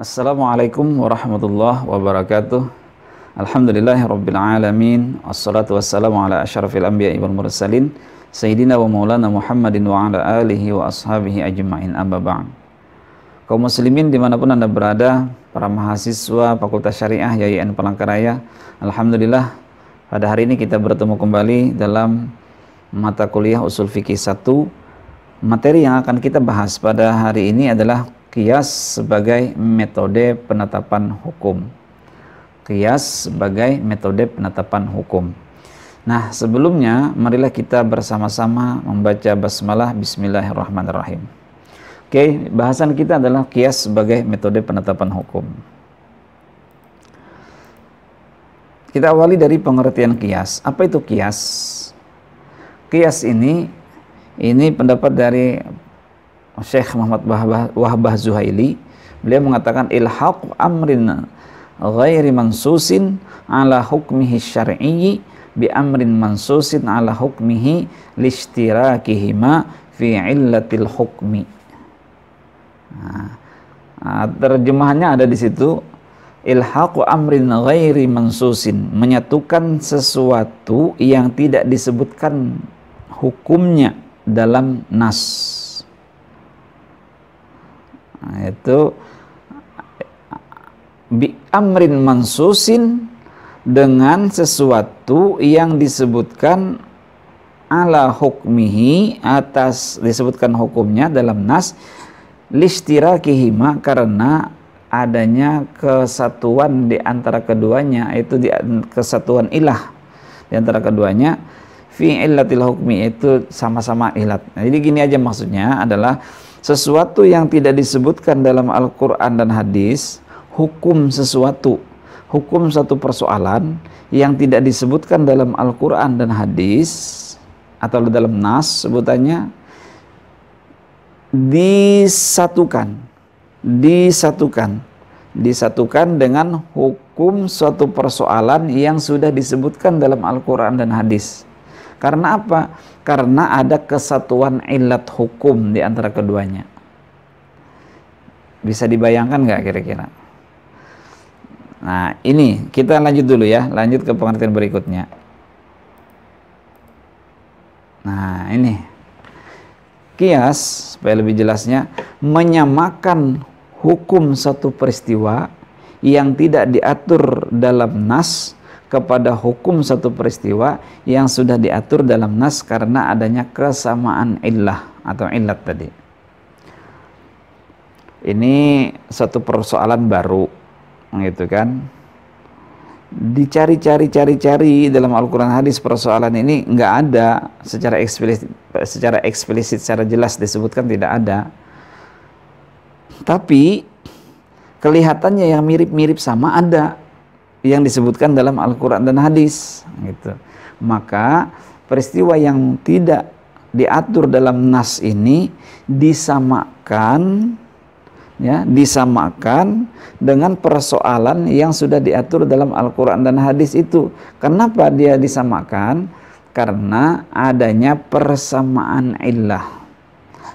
Assalamualaikum warahmatullahi wabarakatuh. Alhamdulillahirabbil alamin. Wassalatu wassalamu ala asyrafil anbiya'i wal mursalin sayyidina wa maulana Muhammadin wa ala alihi wa ashabihi ajma'in, amma ba'd. Kaum muslimin dimanapun Anda berada, para mahasiswa Fakultas Syariah YIN Palangkaraya, alhamdulillah pada hari ini kita bertemu kembali dalam mata kuliah Ushul Fiqih 1. Materi yang akan kita bahas pada hari ini adalah qiyas sebagai metode penetapan hukum. Qiyas sebagai metode penetapan hukum. Nah, sebelumnya marilah kita bersama-sama membaca basmalah bismillahirrahmanirrahim. Oke, bahasan kita adalah qiyas sebagai metode penetapan hukum. Kita awali dari pengertian qiyas. Apa itu qiyas? Qiyas ini pendapat dari Syekh Muhammad Wahbah Zuhaili. Beliau mengatakan ilhaqu amrin ghairi mansusin ala hukmihi syar'iyyi bi amrin mansusin ala hukmihi lishtirakihima fi illatil hukmi. Terjemahannya ada di situ, ilhaqu amrin ghairi mansusin, menyatukan sesuatu yang tidak disebutkan hukumnya dalam nas. Itu bi amrin mansusin, dengan sesuatu yang disebutkan ala hukmihi, atas disebutkan hukumnya dalam nas, lishtirakihima, karena adanya kesatuan di antara keduanya, itu kesatuan ilah di antara keduanya, fi illatil hukmi, itu sama-sama ilat. Nah, jadi gini aja maksudnya adalah sesuatu yang tidak disebutkan dalam Al-Quran dan hadis, hukum sesuatu, hukum satu persoalan yang tidak disebutkan dalam Al-Quran dan hadis atau dalam nas sebutannya, disatukan dengan hukum suatu persoalan yang sudah disebutkan dalam Al-Quran dan hadis. Karena apa? Karena ada kesatuan ilat hukum di antara keduanya. Bisa dibayangkan nggak kira-kira? Nah, ini kita lanjut dulu ya, lanjut ke pengertian berikutnya. Nah, ini qiyas, supaya lebih jelasnya, menyamakan hukum satu peristiwa yang tidak diatur dalam nas kepada hukum satu peristiwa yang sudah diatur dalam nas karena adanya kesamaan illah atau illat tadi. Ini satu persoalan baru, gitu kan? Dicari dalam Al-Quran hadis, persoalan ini nggak ada secara eksplisit, secara jelas disebutkan, tidak ada. Tapi kelihatannya yang mirip-mirip sama ada yang disebutkan dalam Al-Quran dan hadis, gitu. Maka peristiwa yang tidak diatur dalam nas ini disamakan dengan persoalan yang sudah diatur dalam Al-Quran dan hadis itu. Kenapa dia disamakan? Karena adanya persamaan illah.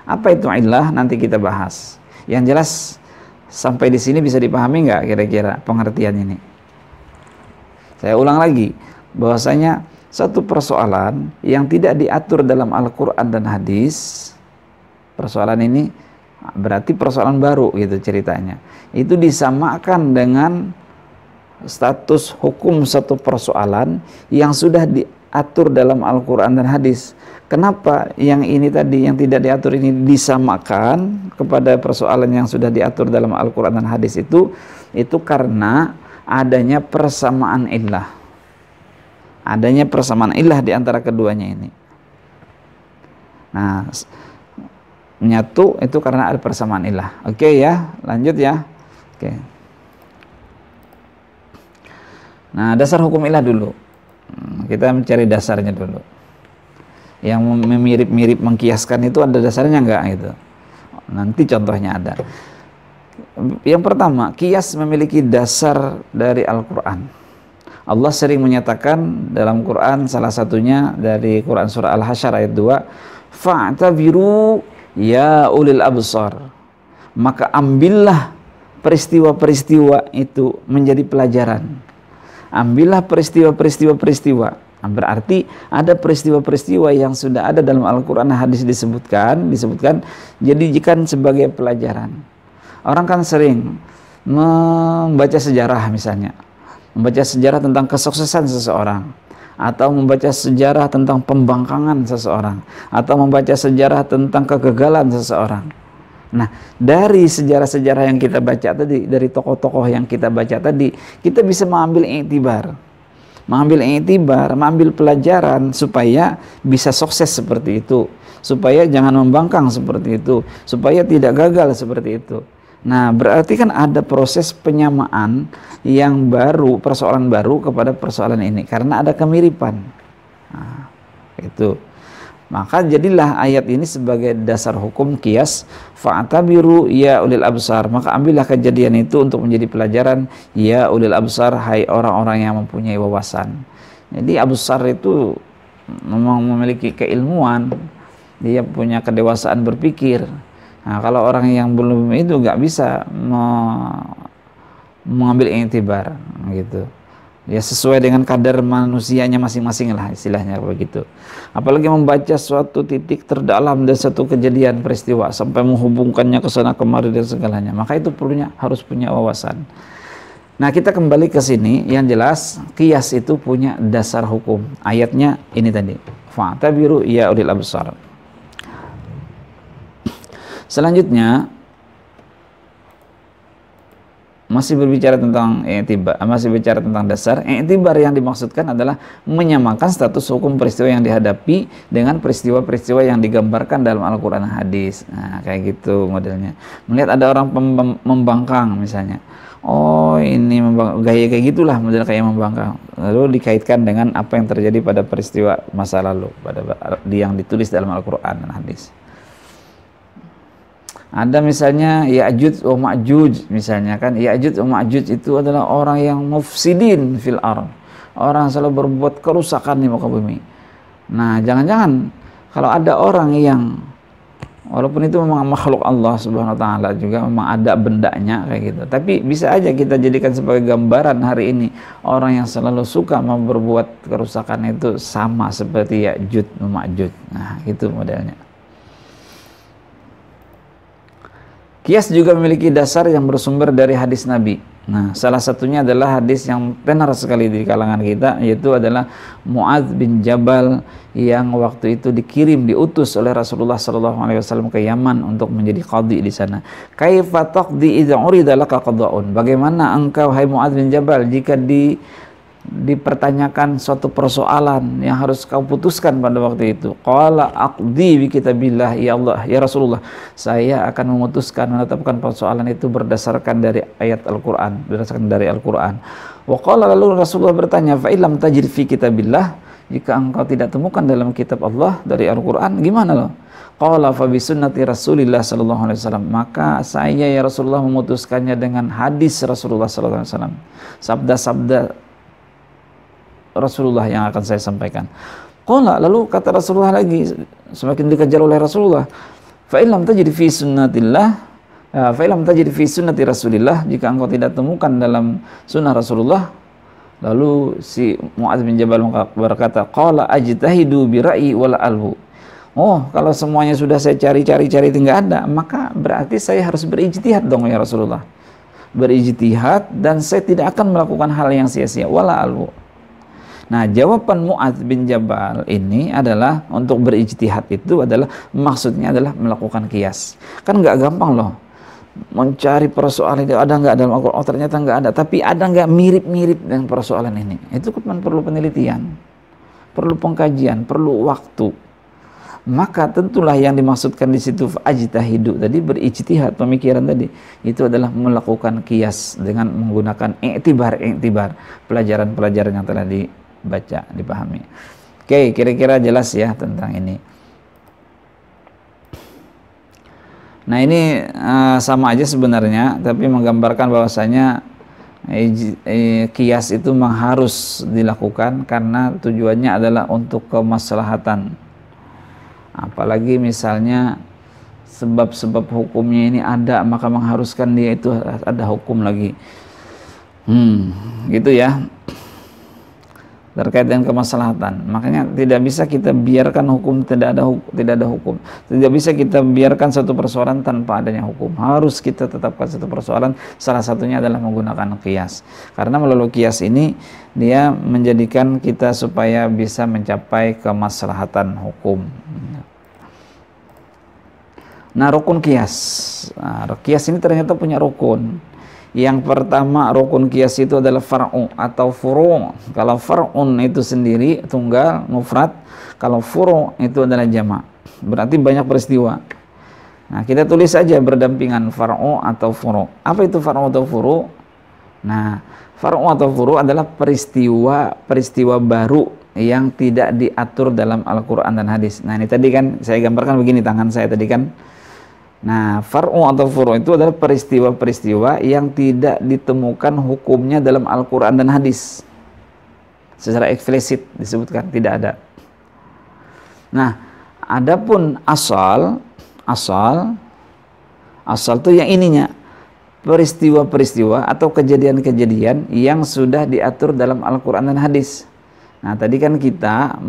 Apa itu illah? Nanti kita bahas. Yang jelas sampai di sini bisa dipahami nggak kira-kira pengertian ini? Saya ulang lagi, bahwasanya satu persoalan yang tidak diatur dalam Al-Quran dan hadis, persoalan ini berarti persoalan baru gitu ceritanya, itu disamakan dengan status hukum satu persoalan yang sudah diatur dalam Al-Quran dan hadis. Kenapa yang ini tadi, yang tidak diatur ini disamakan kepada persoalan yang sudah diatur dalam Al-Quran dan hadis itu karena adanya persamaan illah. Adanya persamaan illah di antara keduanya ini. Nah, menyatu itu karena ada persamaan illah. Oke ya, lanjut ya. Oke. Nah, dasar hukum illah dulu. Kita mencari dasarnya dulu. Yang mirip-mirip mengkiaskan itu ada dasarnya enggak gitu. Nanti contohnya ada. Yang pertama, qiyas memiliki dasar dari Al-Quran. Allah sering menyatakan dalam Quran, salah satunya dari Quran surah Al-Hasyr ayat 2, fa'tabiru ya ulil absar, maka ambillah peristiwa-peristiwa itu menjadi pelajaran. Ambillah peristiwa-peristiwa. Nah, berarti ada peristiwa-peristiwa yang sudah ada dalam Al-Quran dan hadis disebutkan, jadikan sebagai pelajaran. Orang kan sering membaca sejarah misalnya, membaca sejarah tentang kesuksesan seseorang, atau membaca sejarah tentang pembangkangan seseorang, atau membaca sejarah tentang kegagalan seseorang. Nah, dari sejarah-sejarah yang kita baca tadi, dari tokoh-tokoh yang kita baca tadi, kita bisa mengambil iktibar, mengambil pelajaran supaya bisa sukses seperti itu, supaya jangan membangkang seperti itu, supaya tidak gagal seperti itu. Nah, berarti kan ada proses penyamaan yang baru, persoalan baru kepada persoalan ini, karena ada kemiripan. Nah, itu. Maka jadilah ayat ini sebagai dasar hukum qiyas, fa'tabiru ya ulil absar. Maka ambillah kejadian itu untuk menjadi pelajaran, ya ulil absar, hai orang-orang yang mempunyai wawasan. Jadi absar itu memang memiliki keilmuan, dia punya kedewasaan berpikir. Nah, kalau orang yang belum itu nggak bisa mengambil iktibar gitu. Ya sesuai dengan kadar manusianya masing-masing lah, istilahnya begitu. Apalagi membaca suatu titik terdalam dan satu kejadian peristiwa sampai menghubungkannya ke sana kemari dan segalanya, maka itu harus punya wawasan. Nah, kita kembali ke sini. Yang jelas qiyas itu punya dasar hukum. Ayatnya ini tadi, fa'tabiru ya ulil absar. Selanjutnya masih berbicara tentang i'tibar, masih bicara tentang dasar. I'tibar yang dimaksudkan adalah menyamakan status hukum peristiwa yang dihadapi dengan peristiwa-peristiwa yang digambarkan dalam Al-Quran dan hadis. Nah, kayak gitu modelnya. Melihat ada orang membangkang misalnya, oh ini gaya kayak gitulah, model kayak membangkang, lalu dikaitkan dengan apa yang terjadi pada peristiwa masa lalu, yang ditulis dalam Al-Quran dan hadis. Ada misalnya Ya'juj wa Ma'juj misalnya kan. Ya'juj wa Ma'juj itu adalah orang yang mufsidin fil ardh, orang selalu berbuat kerusakan di muka bumi. Nah, jangan-jangan kalau ada orang yang walaupun itu memang makhluk Allah Subhanahu wa taala, juga memang ada bendanya kayak gitu, tapi bisa aja kita jadikan sebagai gambaran hari ini orang yang selalu suka mau berbuat kerusakan itu sama seperti Ya'juj wa Ma'juj. Nah, itu modelnya. Qiyas juga memiliki dasar yang bersumber dari hadis Nabi. Nah, salah satunya adalah hadis yang tenar sekali di kalangan kita, yaitu adalah Mu'adz bin Jabal yang waktu itu diutus oleh Rasulullah SAW ke Yaman untuk menjadi qadhi di sana. Kaifa taqdi idza urida laka qada'un? Bagaimana engkau hai Mu'adz bin Jabal jika dipertanyakan suatu persoalan yang harus kau putuskan pada waktu itu? Qala aqdi bi kitabillah, ya Allah, ya Rasulullah, saya akan memutuskan, menetapkan persoalan itu berdasarkan dari ayat Al-Quran, berdasarkan dari Al-Quran. Wa qala, lalu Rasulullah bertanya, fa illam tajid fi kitabillah, jika engkau tidak temukan dalam kitab Allah dari Al-Quran, gimana loh? Qala fa bi sunnati Rasulillah sallallahu alaihi wasallam, maka saya ya Rasulullah memutuskannya dengan hadis Rasulullah sallallahu alaihi wasallam, sabda-sabda Rasulullah yang akan saya sampaikan. Qala, lalu kata Rasulullah lagi, semakin dikejar oleh Rasulullah, fa illam tajid fi sunnatillah, fa illam tajid fi sunnati Rasulillah, jika engkau tidak temukan dalam sunnah Rasulullah. Lalu si Mu'adz bin Jabal berkata, qala ajtahidu bi ra'yi wala alhu. Oh, kalau semuanya sudah saya cari tidak ada, maka berarti saya harus berijtihad dong ya Rasulullah. Berijtihad, dan saya tidak akan melakukan hal yang sia-sia, wala alhu. Nah, jawaban Mu'adz bin Jabal ini adalah untuk berijtihad itu adalah maksudnya adalah melakukan qiyas. Kan nggak gampang loh mencari persoalan itu, ada nggak dalam Al-Quran? Oh, ternyata nggak ada, tapi ada nggak mirip-mirip dengan persoalan ini? Itu kan perlu penelitian, perlu pengkajian, perlu waktu. Maka tentulah yang dimaksudkan di situ ajtahidu tadi, berijtihad, pemikiran tadi, itu adalah melakukan qiyas dengan menggunakan i'tibar, pelajaran-pelajaran yang telah dibaca, dipahami. Oke, kira-kira jelas ya tentang ini. Nah, ini sama aja sebenarnya, tapi menggambarkan bahwasanya qiyas itu memang harus dilakukan karena tujuannya adalah untuk kemaslahatan. Apalagi misalnya sebab-sebab hukumnya ini ada, maka mengharuskan dia itu ada hukum lagi. Gitu ya, terkait dengan kemaslahatan. Makanya tidak bisa kita biarkan hukum tidak ada hukum. Tidak bisa kita biarkan satu persoalan tanpa adanya hukum. Harus kita tetapkan satu persoalan. Salah satunya adalah menggunakan qiyas. Karena melalui qiyas ini dia menjadikan kita supaya bisa mencapai kemaslahatan hukum. Nah, rukun qiyas. Nah, qiyas ini ternyata punya rukun. Yang pertama rukun qiyas itu adalah far'u atau furu'. Kalau far'un itu sendiri tunggal mufrad, kalau furu' itu adalah jamak. Berarti banyak peristiwa. Nah, kita tulis saja berdampingan far'u atau furu'. Apa itu far'u atau furu'? Nah, far'u atau furu' adalah peristiwa baru yang tidak diatur dalam Al-Qur'an dan hadis. Nah, ini tadi kan saya gambarkan begini tangan saya tadi kan. Nah, far'u atau furu' itu adalah peristiwa-peristiwa yang tidak ditemukan hukumnya dalam Al-Quran dan hadis. Secara eksplisit disebutkan, tidak ada. Nah, adapun asal itu yang ininya, peristiwa-peristiwa atau kejadian-kejadian yang sudah diatur dalam Al-Quran dan hadis. Nah, tadi kan kita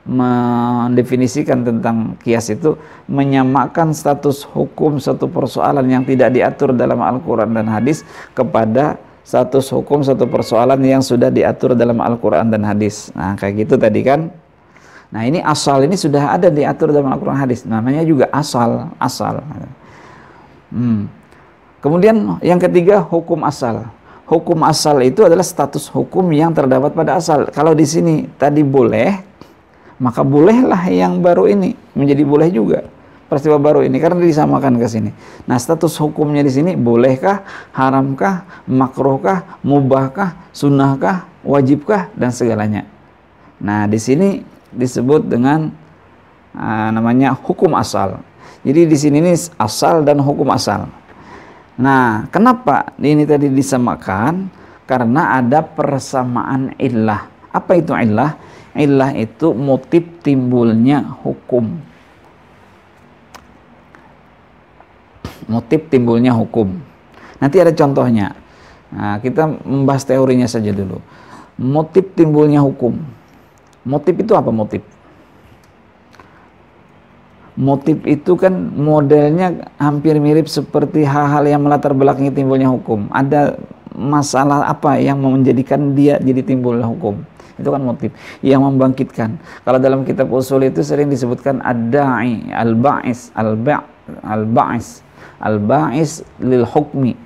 mendefinisikan tentang qiyas itu menyamakan status hukum satu persoalan yang tidak diatur dalam Al-Quran dan hadis kepada status hukum satu persoalan yang sudah diatur dalam Al-Quran dan hadis. Nah, kayak gitu tadi kan. Nah, ini asal ini sudah ada diatur dalam Al-Quran dan hadis, namanya juga asal. Kemudian yang ketiga hukum asal. Hukum asal itu adalah status hukum yang terdapat pada asal. Kalau di sini tadi boleh, maka bolehlah yang baru ini menjadi boleh juga, peristiwa baru ini, karena disamakan ke sini. Nah, status hukumnya di sini bolehkah, haramkah, makruhkah, mubahkah, sunnahkah, wajibkah, dan segalanya. Nah, di sini disebut dengan namanya hukum asal. Jadi di sini ini asal dan hukum asal. Nah, kenapa ini tadi disamakan? Karena ada persamaan illah. Apa itu illah? Illah itu motif timbulnya hukum. Motif timbulnya hukum. Nanti ada contohnya. Nah, kita membahas teorinya saja dulu. Motif timbulnya hukum. Motif itu apa motif? Motif itu kan modelnya hampir mirip seperti hal-hal yang melatar belakangi timbulnya hukum. Ada masalah apa yang menjadikan dia jadi timbulnya hukum. Itu kan motif yang membangkitkan. Kalau dalam kitab usul itu sering disebutkan ad-da'i, al-ba'is, al-ba'is lil hukmi,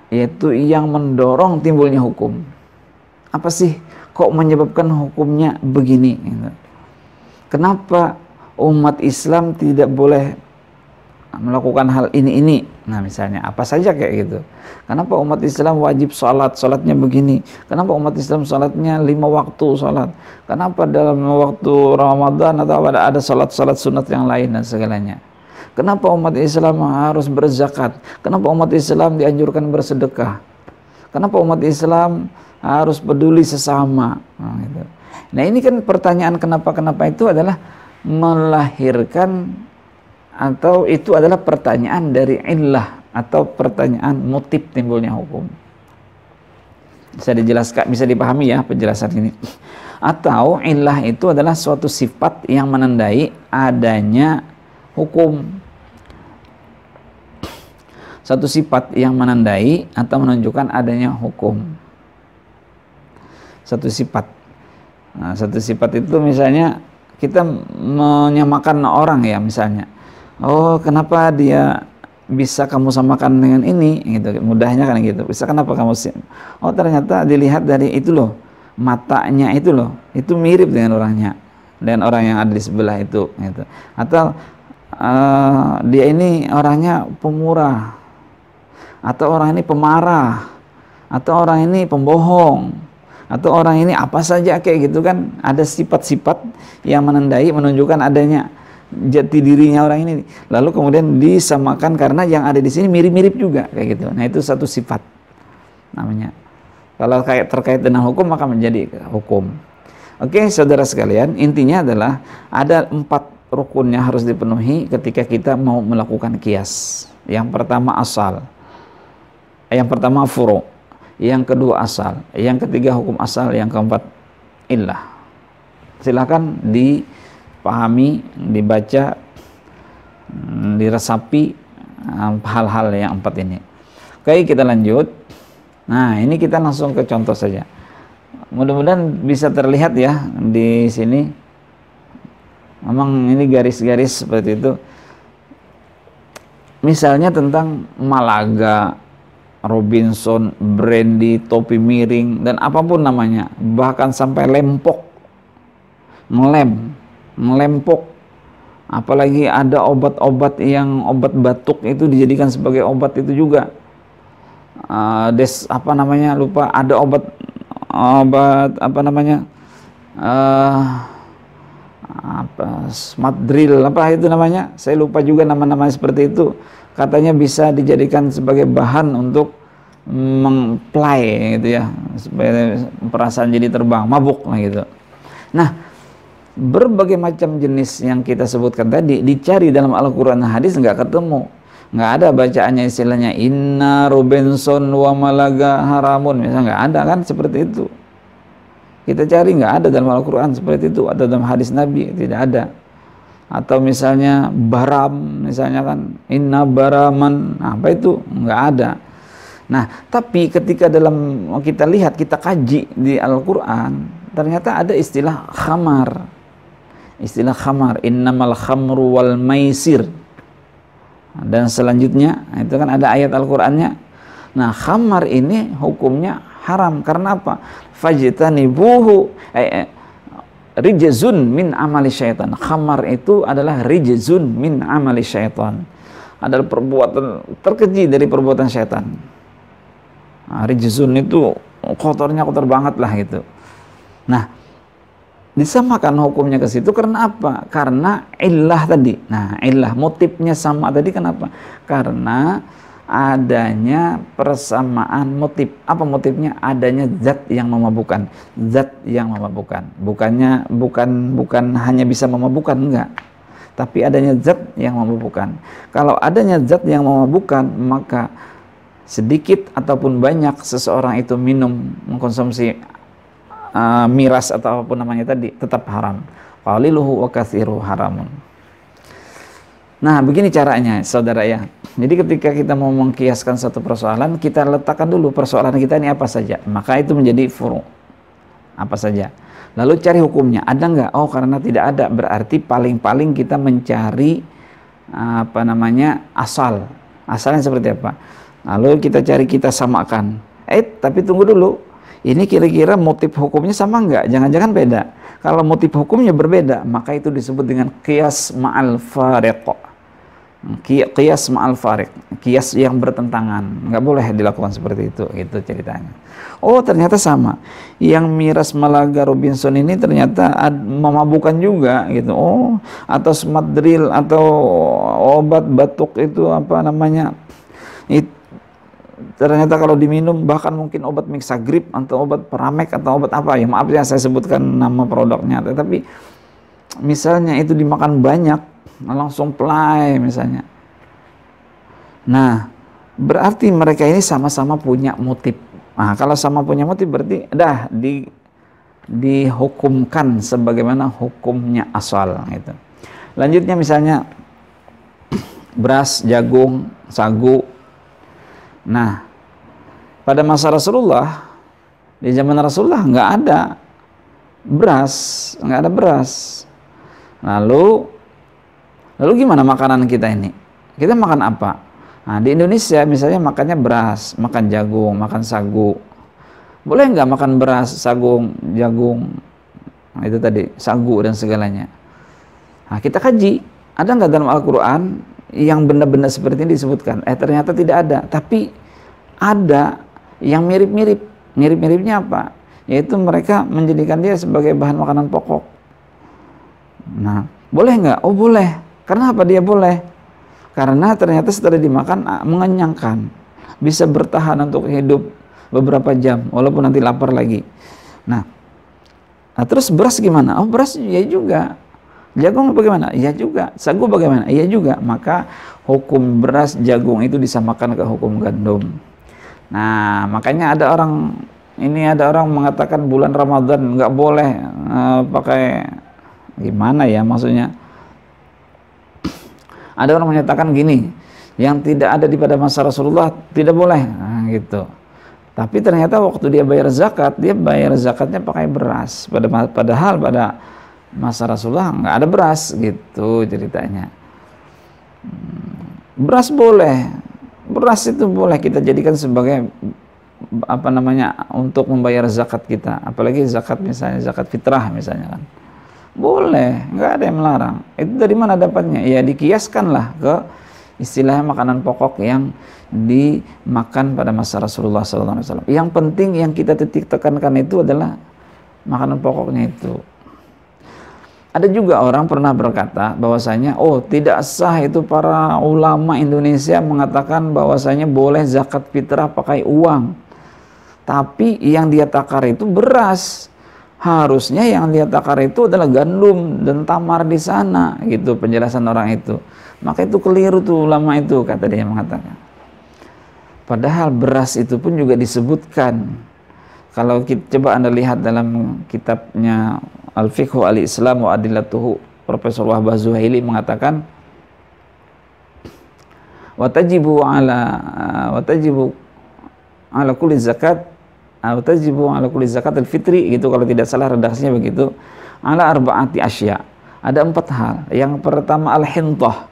yaitu yang mendorong timbulnya hukum. Apa sih kok menyebabkan hukumnya begini? Kenapa umat Islam tidak boleh melakukan hal ini? Nah, misalnya apa saja kayak gitu. Kenapa umat Islam wajib sholatnya begini? Kenapa umat Islam sholatnya 5 waktu sholat? Kenapa dalam waktu Ramadan atau ada sholat sunat yang lain dan segalanya? Kenapa umat Islam harus berzakat? Kenapa umat Islam dianjurkan bersedekah? Kenapa umat Islam harus peduli sesama? Nah, ini kan pertanyaan kenapa itu adalah melahirkan, atau itu adalah pertanyaan dari illah atau pertanyaan motif timbulnya hukum. Bisa dijelaskan, bisa dipahami ya penjelasan ini. Atau illah itu adalah suatu sifat yang menandai adanya hukum. Satu sifat yang menandai atau menunjukkan adanya hukum. Satu sifat. Nah, satu sifat itu misalnya kita menyamakan orang ya, misalnya. Oh, kenapa dia bisa kamu samakan dengan ini? Gitu, mudahnya kan gitu. Bisa kenapa kamu? Oh, ternyata dilihat dari itu loh, matanya itu loh, itu mirip dengan orangnya, dan orang yang ada di sebelah itu. Gitu. Atau dia ini orangnya pemurah, atau orang ini pemarah, atau orang ini pembohong, atau orang ini apa saja kayak gitu kan. Ada sifat-sifat yang menandai, menunjukkan adanya jati dirinya orang ini, lalu kemudian disamakan karena yang ada di sini mirip-mirip juga kayak gitu. Nah, itu satu sifat namanya. Kalau kayak terkait dengan hukum maka menjadi hukum. Oke, saudara sekalian, intinya adalah ada 4 rukunnya harus dipenuhi ketika kita mau melakukan kias. Yang pertama asal, yang pertama furu, yang kedua asal, yang ketiga hukum asal, yang keempat illah. Silakan dipahami, dibaca, diresapi hal-hal yang empat ini. Oke, kita lanjut. Nah, ini kita langsung ke contoh saja. Mudah-mudahan bisa terlihat ya di sini. Memang ini garis-garis seperti itu. Misalnya tentang Malaga, Robinson, brandy, topi miring, dan apapun namanya. Bahkan sampai lempok, ngelempok. Apalagi ada obat-obat yang obat batuk itu dijadikan sebagai obat itu juga. Apa namanya, lupa, ada obat apa namanya, apa smart drill apa itu namanya, saya lupa juga nama-nama seperti itu. Katanya bisa dijadikan sebagai bahan untuk mengplay gitu ya, supaya perasaan jadi terbang, mabuk lah gitu. Nah, berbagai macam jenis yang kita sebutkan tadi dicari dalam Al-Quran dan hadis nggak ketemu, nggak ada bacaannya istilahnya inna Robinson wa Malaga haramun, misalnya nggak ada kan seperti itu. Kita cari nggak ada dalam Al-Quran seperti itu, atau dalam hadis Nabi tidak ada. Atau misalnya baram, misalnya kan inna baraman, apa itu nggak ada. Nah, tapi ketika dalam kita lihat, kita kaji di Al-Quran, ternyata ada istilah khamar. Istilah khamar, innamal khamru wal maisir. Dan selanjutnya itu kan ada ayat Al-Qurannya. Nah, khamar ini hukumnya haram karena apa? Fajtanibuhu rijzun min amali syaitan. Khamar itu adalah rijzun min amali syaitan. Adalah perbuatan terkeji dari perbuatan syaitan. Nah, rijzun itu kotornya kotor banget lah gitu. Nah, disamakan hukumnya ke situ karena apa? Karena illah tadi. Nah, illah motifnya sama tadi kenapa? Karena adanya persamaan motif. Apa motifnya? Adanya zat yang memabukkan. Zat yang memabukkan. Bukan hanya bisa memabukkan, enggak. Tapi adanya zat yang memabukkan. Kalau adanya zat yang memabukkan, maka sedikit ataupun banyak seseorang itu minum, mengkonsumsi miras atau apapun namanya tadi, tetap haram. Qaliluhu wa katsiruhu haramun. Nah, begini caranya, saudara ya. Jadi ketika kita mau mengkiaskan satu persoalan, kita letakkan dulu persoalan kita ini apa saja. Maka itu menjadi furu. Apa saja. Lalu cari hukumnya. Ada nggak? Oh, karena tidak ada. Berarti paling-paling kita mencari asal. Asalnya seperti apa? Lalu kita cari, kita samakan. Tapi tunggu dulu. Ini kira-kira motif hukumnya sama nggak? Jangan-jangan beda. Kalau motif hukumnya berbeda, maka itu disebut dengan qiyas ma'al fariq. Qiyas ma'al fariq, qiyas yang bertentangan, nggak boleh dilakukan seperti itu, gitu ceritanya. Oh, ternyata sama. Yang miras Malaga Robinson ini ternyata memabukkan juga, gitu. Oh, atau smart drill atau obat batuk itu apa namanya? Ternyata kalau diminum bahkan mungkin obat Mixagrip atau obat Paramek atau obat apa ya, maaf ya saya sebutkan nama produknya, tetapi misalnya itu dimakan banyak langsung play misalnya. Nah, berarti mereka ini sama-sama punya motif. Nah, kalau sama punya motif berarti dah dihukumkan sebagaimana hukumnya asal gitu. Lanjutnya misalnya beras, jagung, sagu. Nah, pada masa Rasulullah, di zaman Rasulullah nggak ada beras. Lalu gimana makanan kita ini? Kita makan apa? Nah, di Indonesia misalnya makannya beras, makan jagung, makan sagu. Boleh nggak makan beras, sagu, jagung? Nah, itu tadi, sagu dan segalanya. Nah, kita kaji, ada nggak dalam Al-Quran yang benda-benda seperti ini disebutkan? Ternyata tidak ada, tapi ada yang mirip-mirip. Mirip-miripnya apa? Yaitu mereka menjadikan dia sebagai bahan makanan pokok. Nah, boleh nggak? Oh, boleh. Kenapa dia boleh? Karena ternyata setelah dimakan mengenyangkan, bisa bertahan untuk hidup beberapa jam, walaupun nanti lapar lagi. Nah terus beras gimana? Oh, beras ya juga. Jagung bagaimana? Iya juga. Sagu bagaimana? Iya juga. Maka hukum beras, jagung itu disamakan ke hukum gandum. Nah, makanya ada orang mengatakan bulan Ramadan nggak boleh pakai, gimana ya maksudnya? Ada orang menyatakan gini, yang tidak ada di pada masa Rasulullah tidak boleh, nah, gitu. Tapi ternyata waktu dia bayar zakatnya pakai beras. Padahal pada masa Rasulullah nggak ada beras, gitu ceritanya. Beras boleh, beras itu boleh kita jadikan sebagai apa namanya, untuk membayar zakat kita, apalagi zakat misalnya zakat fitrah misalnya kan, boleh, nggak ada yang melarang. Itu dari mana dapatnya? Ya dikiaskanlah ke istilahnya makanan pokok yang dimakan pada masa Rasulullah SAW. Yang penting yang kita titik tekankan itu adalah makanan pokoknya itu. Ada juga orang pernah berkata bahwasanya, oh tidak sah itu, para ulama Indonesia mengatakan bahwasanya boleh zakat fitrah pakai uang. Tapi yang dia takar itu beras. Harusnya yang dia takar itu adalah gandum dan tamar di sana, gitu penjelasan orang itu. Maka itu keliru tuh ulama itu, kata dia mengatakan. Padahal beras itu pun juga disebutkan. Kalau kita coba Anda lihat dalam kitabnya Al-Fiqhu Al-Islam wa Adillatuhu, Profesor Wahbah Zuhaili mengatakan, watajibu ala kulli zakat al-fitri, gitu kalau tidak salah redaksinya begitu, ala arba'ati asya. Ada 4 hal. Yang pertama al-hintah.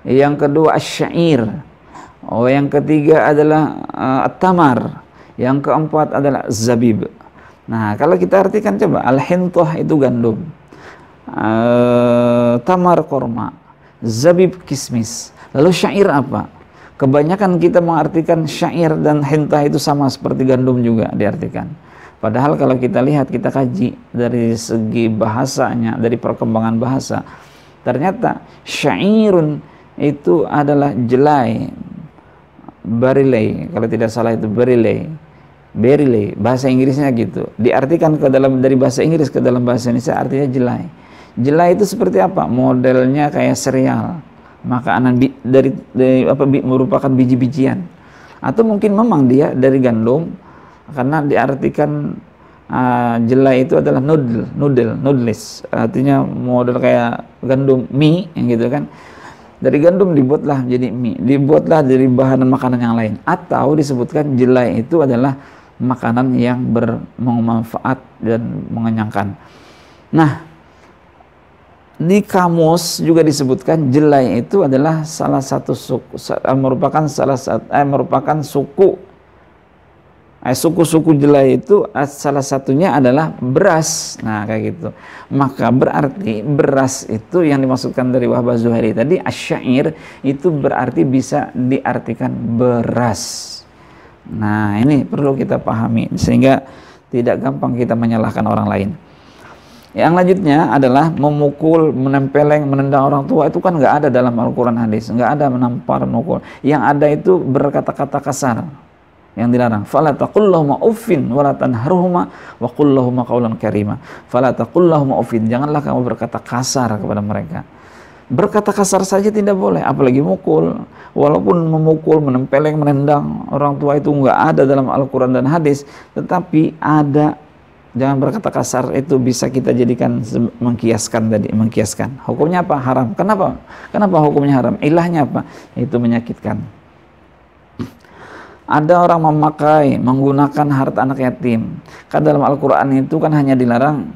Yang kedua asyair. Yang ketiga adalah at-tamar. Yang keempat adalah zabib. Nah, kalau kita artikan coba, al-hintah itu gandum, tamar korma, zabib kismis. Lalu syair apa? Kebanyakan kita mengartikan syair dan hintah itu sama seperti gandum juga diartikan. Padahal kalau kita lihat, kita kaji dari segi bahasanya, dari perkembangan bahasa, ternyata syairun itu adalah jelai, barilei, kalau tidak salah itu berilei, bahasa Inggrisnya gitu. Diartikan ke dalam, dari bahasa Inggris ke dalam bahasa Indonesia artinya jelai. Jelai itu seperti apa? Modelnya kayak sereal, makanan merupakan biji-bijian. Atau mungkin memang dia dari gandum, karena diartikan jelai itu adalah noodles, artinya model kayak gandum mie gitu kan. Dari gandum dibuatlah jadi mie, dibuatlah dari bahan makanan yang lain. Atau disebutkan jelai itu adalah makanan yang bermanfaat dan mengenyangkan. Nah, di kamus juga disebutkan jelai itu adalah salah satu suku, merupakan suku jelai itu salah satunya adalah beras. Nah, kayak gitu. Maka berarti beras itu yang dimaksudkan dari Wahbah Zuhaili tadi, asyair itu berarti bisa diartikan beras. Nah, ini perlu kita pahami sehingga tidak gampang kita menyalahkan orang lain. Yang lanjutnya adalah memukul, menempeleng, menendang orang tua. Itu kan nggak ada dalam Al-Quran hadis, nggak ada menampar, memukul. Yang ada itu berkata-kata kasar yang dilarang. Fala taqul lahum uffin wa la tanharhuma wa qul lahum qawlan karima. Fala taqul lahum uffin, janganlah kamu berkata kasar kepada mereka. Berkata kasar saja tidak boleh, apalagi mukul. Walaupun memukul, menempeleng, menendang orang tua itu nggak ada dalam Al-Quran dan hadis, tetapi ada. Jangan berkata kasar, itu bisa kita jadikan mengkiaskan. Hukumnya apa? Haram. Kenapa? Kenapa hukumnya haram? Ilahnya apa? Itu menyakitkan. Ada orang menggunakan harta anak yatim. Kan dalam Al-Quran itu kan hanya dilarang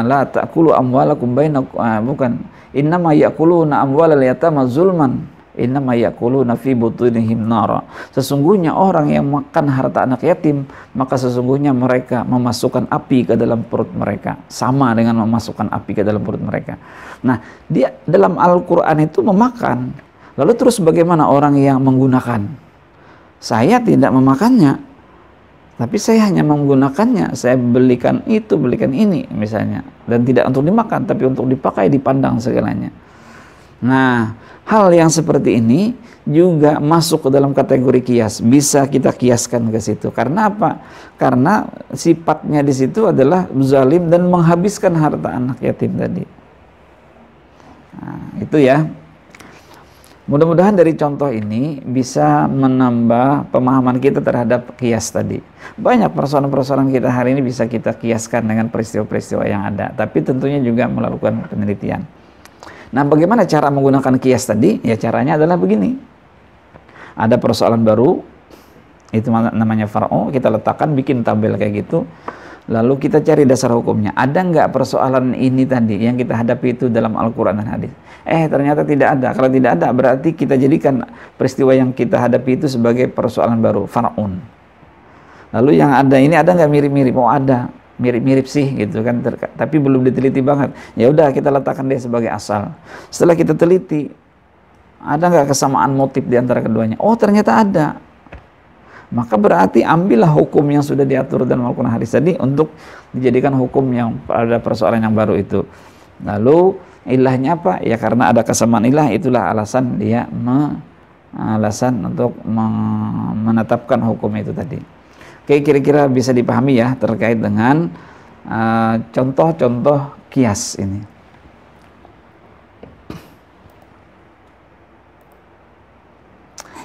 la ta'kulu amwalakum bainakum, bukan, innama ya'kuluna amwalal yatama zulman, innama ya'kuluna fi butunihim nara. Sesungguhnya orang yang makan harta anak yatim, maka sesungguhnya mereka memasukkan api ke dalam perut mereka, sama dengan memasukkan api ke dalam perut mereka. Nah, dia dalam Al-Quran itu memakan. Lalu terus bagaimana orang yang menggunakan? Saya tidak memakannya, tapi saya hanya menggunakannya. Saya belikan itu, belikan ini misalnya, dan tidak untuk dimakan, tapi untuk dipakai, dipandang segalanya. Nah, hal yang seperti ini juga masuk ke dalam kategori kias. Bisa kita kiaskan ke situ. Karena apa? Karena sifatnya di situ adalah zalim dan menghabiskan harta anak yatim tadi. Nah, itu ya. Mudah-mudahan dari contoh ini bisa menambah pemahaman kita terhadap kias tadi. Banyak persoalan-persoalan kita hari ini bisa kita kiaskan dengan peristiwa-peristiwa yang ada. Tapi tentunya juga melakukan penelitian. Nah, bagaimana cara menggunakan kias tadi? Ya, caranya adalah begini. Ada persoalan baru, itu namanya far'u, kita letakkan, bikin tabel kayak gitu. Lalu kita cari dasar hukumnya. Ada nggak persoalan ini tadi yang kita hadapi itu dalam Al-Quran dan hadis? Ternyata tidak ada. Kalau tidak ada, berarti kita jadikan peristiwa yang kita hadapi itu sebagai persoalan baru, far'un. Lalu yang ada ini ada nggak mirip-mirip? Oh, ada, mirip-mirip sih gitu kan, tapi belum diteliti banget. Ya udah, kita letakkan dia sebagai asal. Setelah kita teliti, ada nggak kesamaan motif di antara keduanya? Oh, ternyata ada. Maka berarti ambillah hukum yang sudah diatur dalam Al-Quran hadis tadi untuk dijadikan hukum yang pada persoalan yang baru itu. Lalu ilahnya apa? Ya karena ada kesamaan ilah, itulah alasan dia alasan untuk menetapkan hukum itu tadi. Oke, kira-kira bisa dipahami ya terkait dengan contoh-contoh kias ini.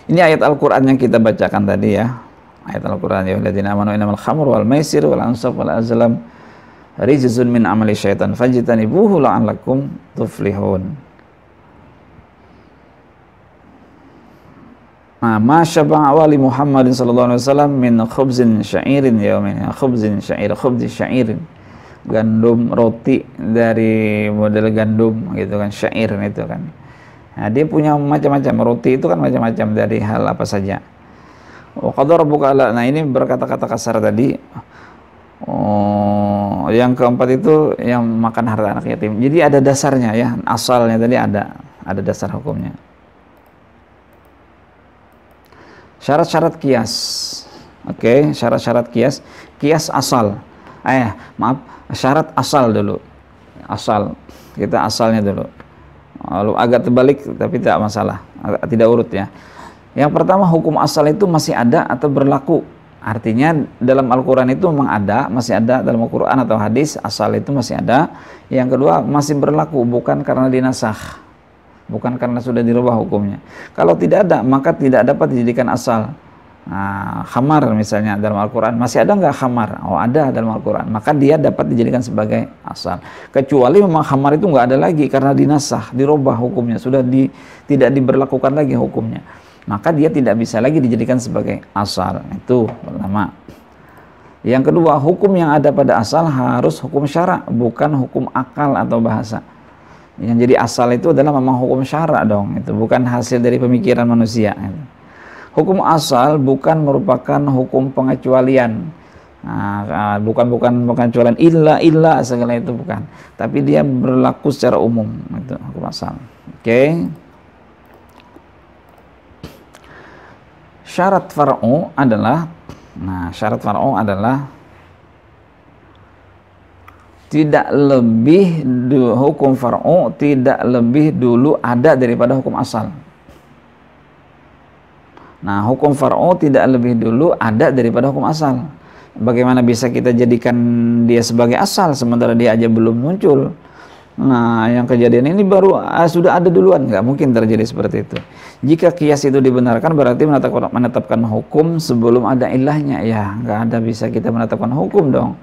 Ini ayat Al-Quran yang kita bacakan tadi ya. Ayat Al-Quran, ya alladzina amanu innamal khamru wal maisir wal ansab wal azlam rijzun min amali syaitan fajtanibuhu la'allakum tuflihun. Ma syab'a awali Muhammadin sallallahu alaihi wasallam min khubzin sya'irin yaumin, khubzin sya'irin. Gandum roti dari model gandum gitu kan, syair itu kan. Nah, dia punya macam-macam, roti itu kan macam-macam dari hal apa saja. Nah, ini berkata-kata kasar tadi. Yang keempat itu yang makan harta anak yatim. Jadi ada dasarnya ya, asalnya tadi ada dasar hukumnya. Syarat-syarat kias. Oke, syarat-syarat kias. Kias asal. Syarat asal dulu. Asal. Kita asalnya dulu. Lalu agak terbalik tapi tidak masalah, tidak urut ya. Yang pertama, hukum asal itu masih ada atau berlaku. Artinya dalam Al-Quran itu memang ada, masih ada dalam Al-Quran atau hadis, asal itu masih ada. Yang kedua, masih berlaku, bukan karena dinasakh, bukan karena sudah dirubah hukumnya. Kalau tidak ada, maka tidak dapat dijadikan asal. Nah, khamar misalnya dalam Al-Quran, masih ada nggak khamar? Oh, ada dalam Al-Quran, maka dia dapat dijadikan sebagai asal. Kecuali memang khamar itu nggak ada lagi karena dinasah, dirubah hukumnya, sudah tidak diberlakukan lagi hukumnya, maka dia tidak bisa lagi dijadikan sebagai asal. Itu pertama. Yang kedua, hukum yang ada pada asal harus hukum syara, bukan hukum akal atau bahasa. Yang jadi asal itu adalah memang hukum syara dong, itu bukan hasil dari pemikiran manusia. Hukum asal bukan merupakan hukum pengecualian. Bukan pengecualian illa segala itu bukan. Tapi dia berlaku secara umum, itu hukum asal. Oke. Syarat far'u adalah tidak lebih hukum far'u tidak lebih dulu ada daripada hukum asal. Nah, hukum far'u tidak lebih dulu ada daripada hukum asal. Bagaimana bisa kita jadikan dia sebagai asal sementara dia aja belum muncul? Nah, yang kejadian ini baru sudah ada duluan, nggak mungkin terjadi seperti itu. Jika kias itu dibenarkan berarti menetapkan hukum sebelum ada ilahnya. Ya, nggak ada bisa kita menetapkan hukum dong.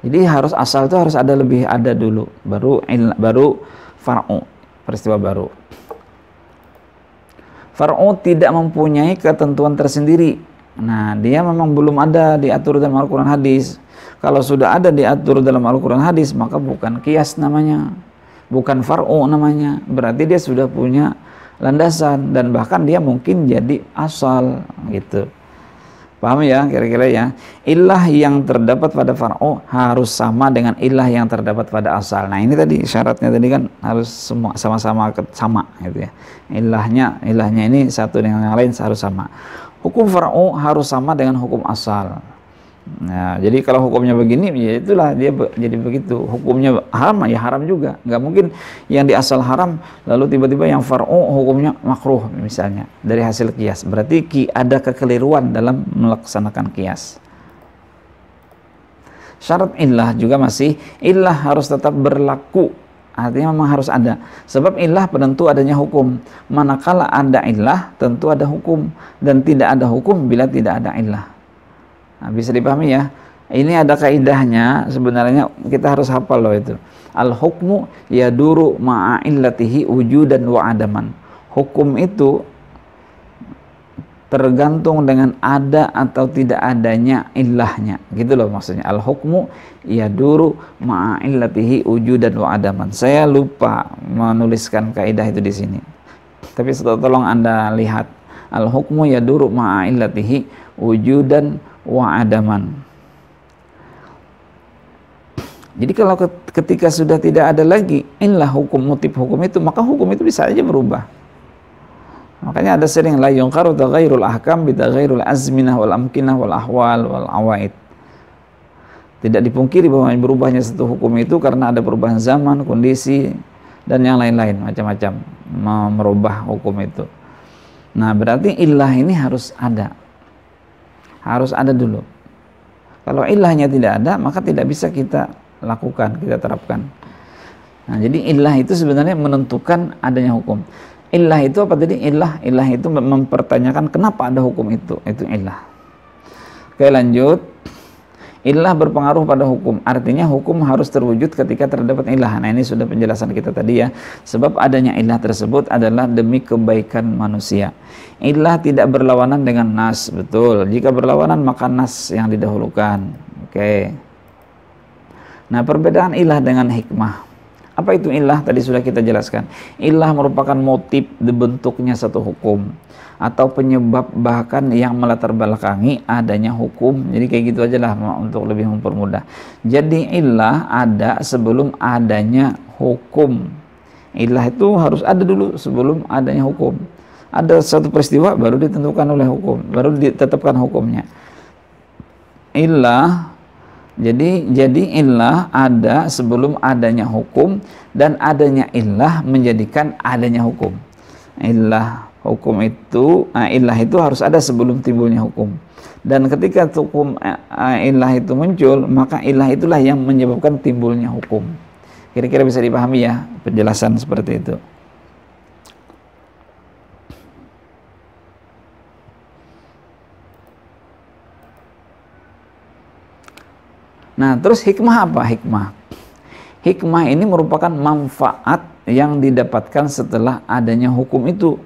Jadi harus asal itu harus ada lebih ada dulu, baru far'u, peristiwa baru. Far'u tidak mempunyai ketentuan tersendiri. Nah, dia memang belum ada diatur dalam Al-Quran hadis. Kalau sudah ada diatur dalam Al-Quran hadis, maka bukan kias namanya, bukan far'u namanya. Berarti dia sudah punya landasan dan bahkan dia mungkin jadi asal gitu. Paham ya kira-kira ya? Ilah yang terdapat pada far'u harus sama dengan ilah yang terdapat pada asal. Nah, ini tadi syaratnya tadi kan harus semua sama-sama sama gitu ya. Ilahnya ini satu dengan yang lain harus sama. Hukum far'u harus sama dengan hukum asal. Nah, jadi kalau hukumnya begini, ya itulah dia jadi begitu. Hukumnya haram, ya haram juga. Nggak mungkin yang di asal haram, lalu tiba-tiba yang far'u hukumnya makruh misalnya dari hasil kias. Berarti ada kekeliruan dalam melaksanakan kias. Syarat illah juga masih, illah harus tetap berlaku. Artinya memang harus ada. Sebab illah penentu adanya hukum. Manakala ada illah, tentu ada hukum. Dan tidak ada hukum bila tidak ada illah. Nah, bisa dipahami ya. Ini ada kaidahnya, sebenarnya kita harus hafal loh itu. Al-hukmu yaduru ma'a illatihi wujudan wa adaman. Hukum itu tergantung dengan ada atau tidak adanya illahnya. Gitu loh maksudnya. Al-hukmu yaduru ma'a illatihi wujudan wa adaman. Saya lupa menuliskan kaidah itu di sini. Tapi tolong Anda lihat. Al-hukmu yaduru ma'a illatihi wujudan wa adaman. Jadi kalau ketika sudah tidak ada lagi illah hukum, motif hukum itu, maka hukum itu bisa aja berubah. Makanya ada sering la yunqaru taghayyurul ahkam bi taghayyuril azminah wal amkinah wal ahwal wal awaid. Tidak dipungkiri bahwa berubahnya satu hukum itu karena ada perubahan zaman, kondisi dan yang lain-lain macam-macam merubah hukum itu. Nah, berarti illah ini harus ada. Harus ada dulu. Kalau ilahnya tidak ada, maka tidak bisa kita lakukan, kita terapkan. Nah, jadi ilah itu sebenarnya menentukan adanya hukum. Ilah itu apa tadi? Ilah itu mempertanyakan kenapa ada hukum itu ilah. Oke, lanjut. Ilah berpengaruh pada hukum. Artinya hukum harus terwujud ketika terdapat ilah. Nah, ini sudah penjelasan kita tadi ya. Sebab adanya ilah tersebut adalah demi kebaikan manusia. Ilah tidak berlawanan dengan nas, betul. Jika berlawanan maka nas yang didahulukan. Oke. Nah, perbedaan ilah dengan hikmah. Apa itu ilah? Tadi sudah kita jelaskan. Ilah merupakan motif dibentuknya satu hukum atau penyebab bahkan yang melatar belakangi adanya hukum. Jadi kayak gitu aja lah untuk lebih mempermudah. Jadi ilah ada sebelum adanya hukum. Ilah itu harus ada dulu sebelum adanya hukum. Ada satu peristiwa baru ditentukan oleh hukum, baru ditetapkan hukumnya. Ilah jadi ilah ada sebelum adanya hukum, dan adanya ilah menjadikan adanya hukum. Ilah itu harus ada sebelum timbulnya hukum. Dan ketika hukum ilah itu muncul, maka ilah itulah yang menyebabkan timbulnya hukum. Kira-kira bisa dipahami ya penjelasan seperti itu. Nah, terus hikmah apa? Hikmah ini merupakan manfaat yang didapatkan setelah adanya hukum itu.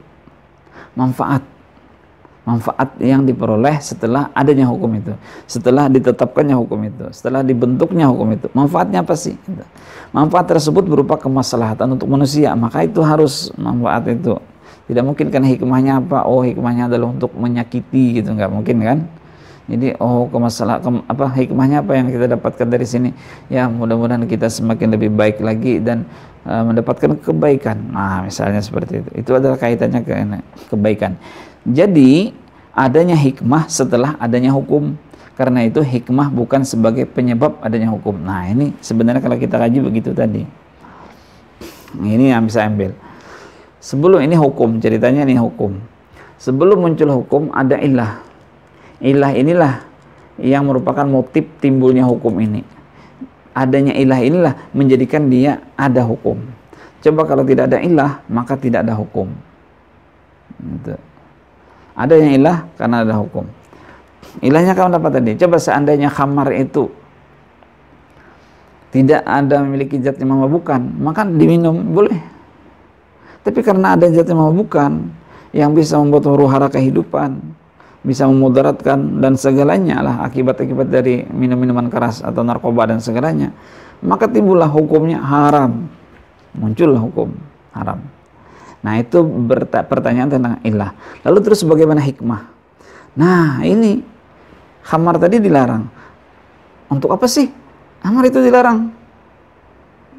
Manfaat yang diperoleh setelah adanya hukum itu, setelah ditetapkannya hukum itu, setelah dibentuknya hukum itu. Manfaatnya apa sih? Manfaat tersebut berupa kemaslahatan untuk manusia, maka itu harus manfaat itu. Tidak mungkin kan hikmahnya apa? Oh, hikmahnya adalah untuk menyakiti gitu, nggak mungkin kan? Jadi hikmahnya apa yang kita dapatkan dari sini? Ya, mudah-mudahan kita semakin lebih baik lagi dan mendapatkan kebaikan. Nah, misalnya seperti itu. Itu adalah kaitannya ke kebaikan. Jadi adanya hikmah setelah adanya hukum. Karena itu hikmah bukan sebagai penyebab adanya hukum. Nah, ini sebenarnya kalau kita kaji begitu tadi. Ini yang bisa ambil. Sebelum ini hukum, ceritanya ini hukum. Sebelum muncul hukum ada ilah. Ilah inilah yang merupakan motif timbulnya hukum ini. Adanya ilah inilah menjadikan dia ada hukum. Coba kalau tidak ada ilah, maka tidak ada hukum. Gitu. Adanya ilah karena ada hukum. Ilahnya kamu dapat tadi. Coba seandainya khamar itu tidak ada memiliki zat yang memabukkan, maka diminum boleh. Tapi karena ada zat yang memabukkan, yang bisa membuat huru-hara kehidupan, bisa memudaratkan dan segalanya lah akibat-akibat dari minum-minuman keras atau narkoba dan segalanya, maka timbullah hukumnya haram, muncullah hukum haram. Nah, itu pertanyaan tentang ilah. Lalu terus bagaimana hikmah? Nah, ini khamar tadi dilarang. Untuk apa sih khamar itu dilarang?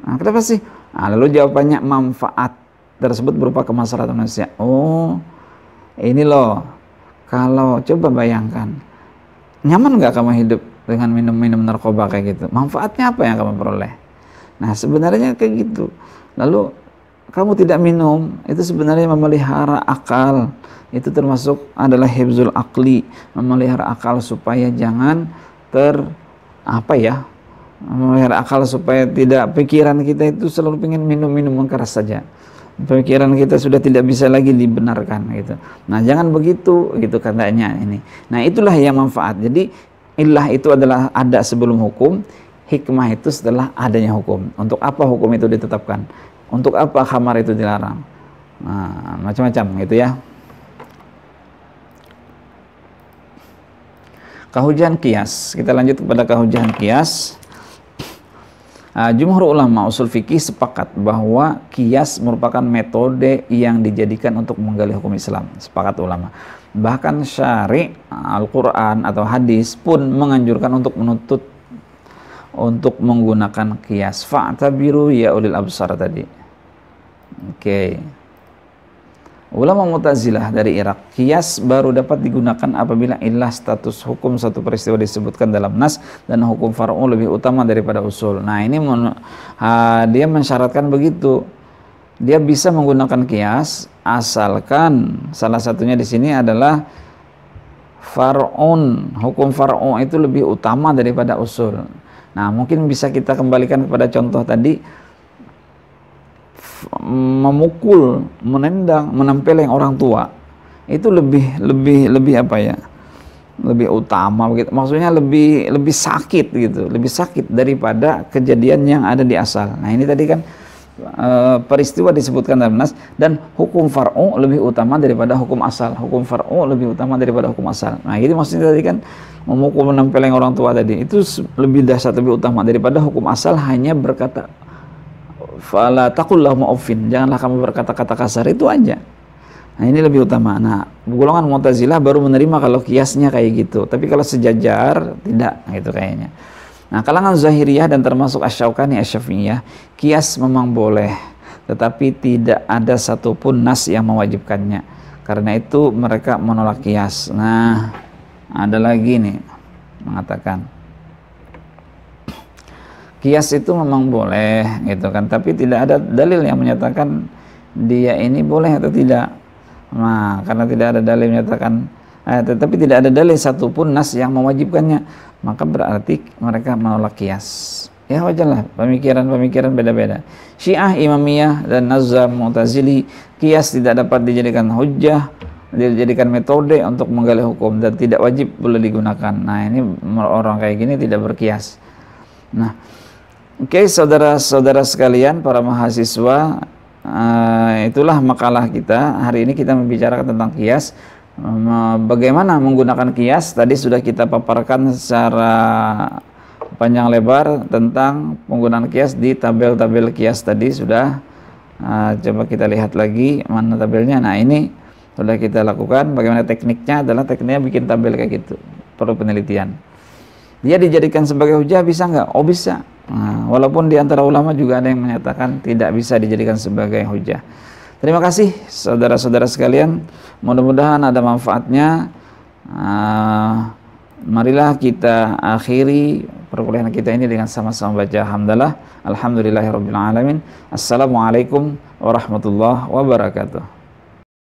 Nah, kenapa sih? Nah, lalu jawabannya manfaat tersebut berupa kemaslahatan manusia. Oh, ini loh. Kalau coba bayangkan, nyaman nggak kamu hidup dengan minum-minum narkoba kayak gitu. Manfaatnya apa yang kamu peroleh? Nah, sebenarnya kayak gitu. Lalu kamu tidak minum, itu sebenarnya memelihara akal. Itu termasuk adalah hifzul akli, memelihara akal supaya jangan memelihara akal supaya tidak pikiran kita itu selalu pengen minum-minuman keras saja. Pemikiran kita sudah tidak bisa lagi dibenarkan gitu. Nah, jangan begitu gitu katanya ini. Nah, itulah yang manfaat. Jadi illah itu adalah ada sebelum hukum, hikmah itu setelah adanya hukum. Untuk apa hukum itu ditetapkan? Untuk apa khamar itu dilarang? Nah, macam-macam gitu ya. Kehujahan kias. Kita lanjut kepada kehujahan kias. Jumhur ulama usul fikih sepakat bahwa kias merupakan metode yang dijadikan untuk menggali hukum Islam. Sepakat ulama. Bahkan syari' Al-Quran atau hadis pun menganjurkan untuk menuntut untuk menggunakan kias. Fa'tabiru ya ulil absar tadi. Oke. Ulama Mu'tazilah dari Irak, kias baru dapat digunakan apabila illah status hukum satu peristiwa disebutkan dalam nas dan hukum far'u lebih utama daripada usul. Nah, ini dia mensyaratkan begitu. Dia bisa menggunakan kias asalkan salah satunya di sini adalah far'un, hukum far'u itu lebih utama daripada usul. Nah, mungkin bisa kita kembalikan kepada contoh tadi, memukul, menendang, menempeleng orang tua itu lebih apa ya? Lebih utama begitu. Maksudnya lebih sakit gitu, lebih sakit daripada kejadian yang ada di asal. Nah, ini tadi kan peristiwa disebutkan dalam nas dan hukum far'u lebih utama daripada hukum asal. Hukum far'u lebih utama daripada hukum asal. Nah, jadi maksudnya tadi kan memukul, menempeleng orang tua tadi itu lebih dahsyat, lebih utama daripada hukum asal hanya berkata fala taqullahu ma'uffin, janganlah kamu berkata-kata kasar, itu aja. Nah, ini lebih utama. Nah, golongan Mu'tazilah baru menerima kalau kiasnya kayak gitu, tapi kalau sejajar tidak gitu kayaknya. Nah, kalangan Zahiriyah dan termasuk Asy-Syaukani Asy-Syafi'iyah, kias memang boleh, tetapi tidak ada satupun nas yang mewajibkannya. Karena itu mereka menolak kias. Nah, ada lagi nih mengatakan kias itu memang boleh gitu kan, tapi tidak ada dalil yang menyatakan dia ini boleh atau tidak. Nah, karena tidak ada dalil menyatakan tetapi tidak ada dalil satupun nas yang mewajibkannya, maka berarti mereka menolak kias. Ya wajarlah, pemikiran-pemikiran beda-beda. Syiah, Imamiyah dan Nazam Mu'tazili, kias tidak dapat dijadikan hujjah, dijadikan metode untuk menggali hukum dan tidak wajib boleh digunakan. Nah, ini orang kayak gini tidak berkias. Nah, oke, saudara-saudara sekalian, para mahasiswa, itulah makalah kita. Hari ini kita membicarakan tentang kias. Bagaimana menggunakan kias? Tadi sudah kita paparkan secara panjang lebar tentang penggunaan kias di tabel-tabel kias tadi sudah. Coba kita lihat lagi mana tabelnya. Nah, ini sudah kita lakukan. Bagaimana tekniknya? Adalah tekniknya bikin tabel kayak gitu. Perlu penelitian. Dia dijadikan sebagai hujah bisa nggak? Oh, bisa. Nah, walaupun di antara ulama juga ada yang menyatakan tidak bisa dijadikan sebagai hujah. Terima kasih saudara-saudara sekalian. Mudah-mudahan ada manfaatnya. Marilah kita akhiri perkuliahan kita ini dengan sama-sama baca hamdalah. Alhamdulillahirabbil alamin. Assalamualaikum warahmatullahi wabarakatuh.